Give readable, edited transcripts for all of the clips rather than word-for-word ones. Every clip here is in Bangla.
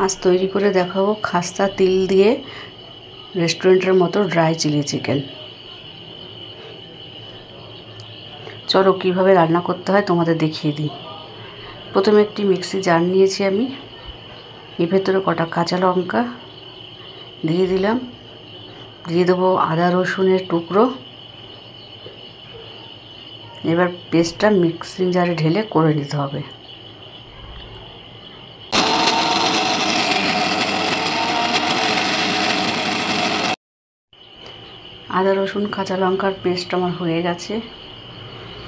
আজ তৈরি করে দেখাবো খাস্তা তিল দিয়ে রেস্টুরেন্টের মতো ড্রাই চিলি চিকেন। চলো কীভাবে রান্না করতে হয় তোমাদের দেখিয়ে দিই। প্রথমে একটি মিক্সি জার নিয়েছি আমি, এর ভেতরে কটা কাঁচা লঙ্কা দিয়ে দিলাম, দিয়ে দেবো আদা রসুনের টুকরো। এবার পেস্টটা মিক্সিং জারে ঢেলে করে নিতে হবে। আদা রসুন কাঁচা লঙ্কার পেস্ট আমার হয়ে গেছে।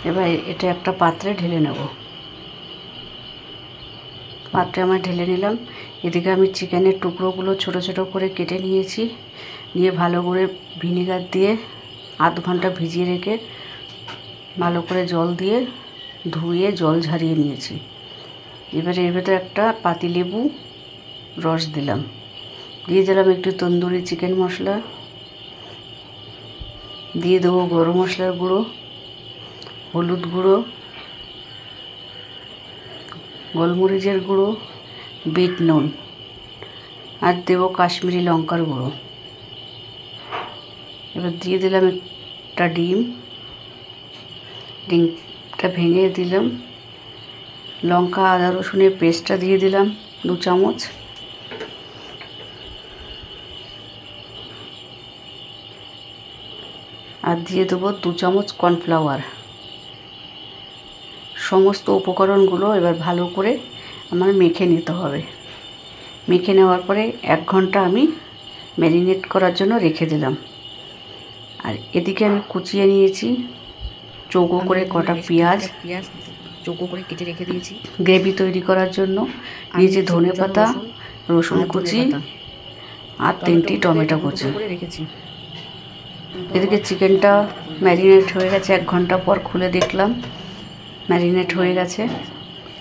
এবার এটা একটা পাত্রে ঢেলে নেব। পাত্রে আমার ঢেলে নিলাম। এদিকে আমি চিকেনের টুকরোগুলো ছোট ছোট করে কেটে নিয়েছি, নিয়ে ভালো করে ভিনিগার দিয়ে আধ ঘন্টা ভিজিয়ে রেখে ভালো করে জল দিয়ে ধুয়ে জল ঝরিয়ে নিয়েছি। এবারে এর ভেতরে একটা পাতিলেবু রস দিলাম, দিয়ে দিলাম একটু তন্দুরি চিকেন মশলা, দিয়ে দেবো গরম মশলার গুঁড়ো, হলুদ গুঁড়ো, গোলমরিচের গুঁড়ো, বিট নুন, আর দেবো কাশ্মীরি লঙ্কার গুঁড়ো। এবার দিয়ে দিলাম একটা ডিমটা ভেঙে দিলাম। লঙ্কা আদা রসুনের পেস্টটা দিয়ে দিলাম 2 চামচ। আর দিয়ে দেবো 2 চামচ কর্নফ্লাওয়ার। সমস্ত উপকরণগুলো এবার ভালো করে আমার মেখে নিতে হবে। মেখে নেওয়ার পরে 1 ঘন্টা আমি ম্যারিনেট করার জন্য রেখে দিলাম। আর এদিকে আমি কুচিয়ে নিয়েছি চৌকো করে কটা পেঁয়াজ চৌকো করে কেটে রেখে দিয়েছি গ্রেভি তৈরি করার জন্য। নিয়েছি ধনে পাতা, রসুন কুচি আর 3টি টমেটো কুচি রেখেছি। এদিকে চিকেনটা ম্যারিনেট হয়ে গেছে, 1 ঘন্টা পর খুলে দেখলাম ম্যারিনেট হয়ে গেছে।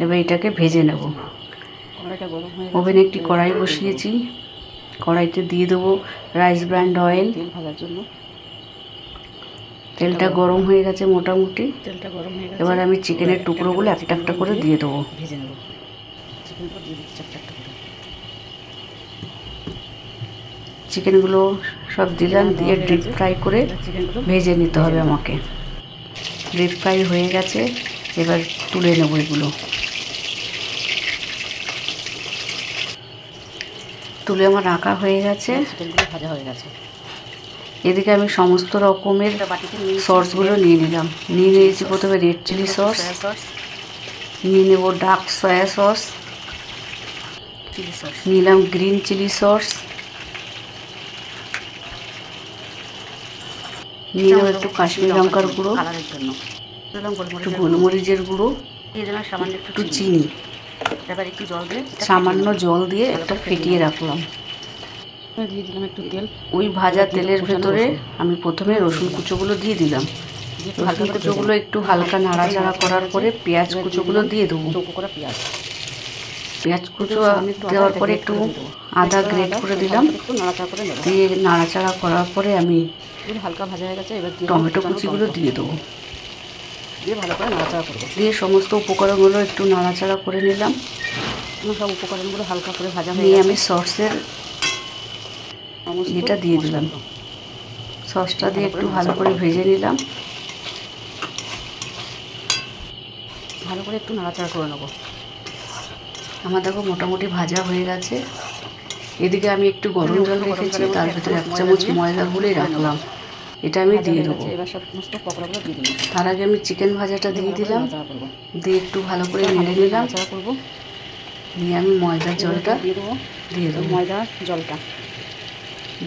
এবার এটাকে ভেজে নেব। ওভেনে একটি কড়াই বসিয়েছি, কড়াইতে দিয়ে দেবো রাইস ব্র্যান্ড অয়েল তেল ভাজার জন্য। তেলটা গরম হয়ে গেছে মোটামুটি। তেলটা গরম হয়ে গেছে। এবার আমি চিকেনের টুকরোগুলো একটা একটা করে দিয়ে দেবো, ভেজে নেব। চিকেনগুলো সব দিলাম, দিয়ে ডিপ ফ্রাই করে ভেজে নিতে হবে আমাকে। ডিপ ফ্রাই হয়ে গেছে, এবার তুলে নেব এগুলো। তুলে আমার রাখা হয়ে গেছে, চিকেনগুলো ভাজা হয়ে গেছে। এদিকে আমি সমস্ত রকমের সসগুলো নিয়ে নিলাম। নিয়ে নিয়েছি প্রথমে রেড চিলি সস, নিয়ে নেব ডার্ক সয়া সস, নিলাম গ্রিন চিলি সস, নিয়ে নেব একটু কাশ্মীরি লঙ্কার গুঁড়ো, একটু গোলমরিচের গুঁড়ো, সামান্য একটু চিনি, এবার একটু জল দিয়ে সামান্য জল দিয়ে একটা ফেটিয়ে রাখলাম। দিয়ে দিলাম একটু তেল। ওই ভাজা তেলের ভেতরে আমি প্রথমে রসুন কুচোগুলো দিয়ে দিলাম। রসুন কুচোগুলো একটু হালকা নাড়াচাড়া করার পরে পেঁয়াজ কুচোগুলো দিয়ে দেবো। পেঁয়াজ কুচো দেওয়ার পরে একটু আদা গ্রেট করে দিলাম, দিয়ে নাড়াচাড়া করার পরে আমি হালকা ভাজা হয়ে গেছে। এবার টমেটো কুচিগুলো দিয়ে দেবো, দিয়ে ভালো করে নাড়াচাড়া করবো। দিয়ে সমস্ত উপকরণগুলো একটু নাড়াচাড়া করে নিলাম। সব উপকরণগুলো হালকা করে ভাজা হয়ে আমি সসের এটা দিয়ে দিলাম। সসটা দিয়ে একটু ভালো করে ভেজে নিলাম, ভালো করে একটু নাড়াচাড়া করে নেবো। আমার দেখো মোটামুটি ভাজা হয়ে গেছে। এদিকে আমি একটু গরম জল রেখেছি, তার ভিতরে 1 চামচ ময়দা গুলে রাখলাম, এটা আমি দিয়ে দেবো। এবার সমস্ত পকোড়াগুলো দিয়ে দিলাম। তার আগে আমি চিকেন ভাজাটা দিয়ে দিলাম, দিয়ে একটু ভালো করে নেড়ে নিলাম। করবো নিয়ে আমি ময়দার জলটা দিয়ে দেবো। ময়দার জলটা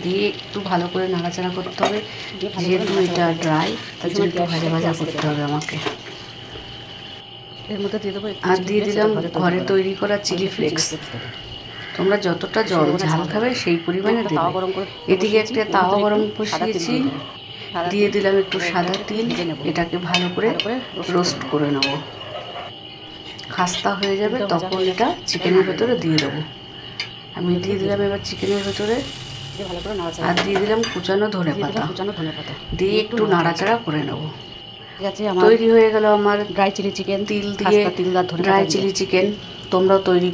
দিয়ে একটু ভালো করে নাড়াচাড়া করতে হবে, যেহেতু এটা ড্রাই তার জন্য একটু ভাজা ভাজা করতে হবে আমাকে। এর মধ্যে দিয়ে দেবো আর দিয়ে দিলাম ঘরে তৈরি করা চিলি ফ্লেক্স। তোমরা যতটা ঝাল খাবে সেই পরিমাণে দেবে। এদিকে একটা তাওয়া গরম বসিয়েছি, দিয়ে দিলাম একটু সাদা তিল, এটাকে ভালো করে রোস্ট করে নেব। খাস্তা হয়ে যাবে তখন এটা চিকেনের ভেতরে দিয়ে দেবো। আমি দিয়ে দিলাম এবার চিকেনের ভেতরে, আর দিয়ে দিলাম কুচানো ধনে পাতা, দিয়ে একটু নাড়াচাড়া করে নেব। তৈরি হয়ে গেল আমার ড্রাই চিলি চিকেন, তিল দিয়ে ড্রাই চিলি চিকেন। তোমরাও তৈরি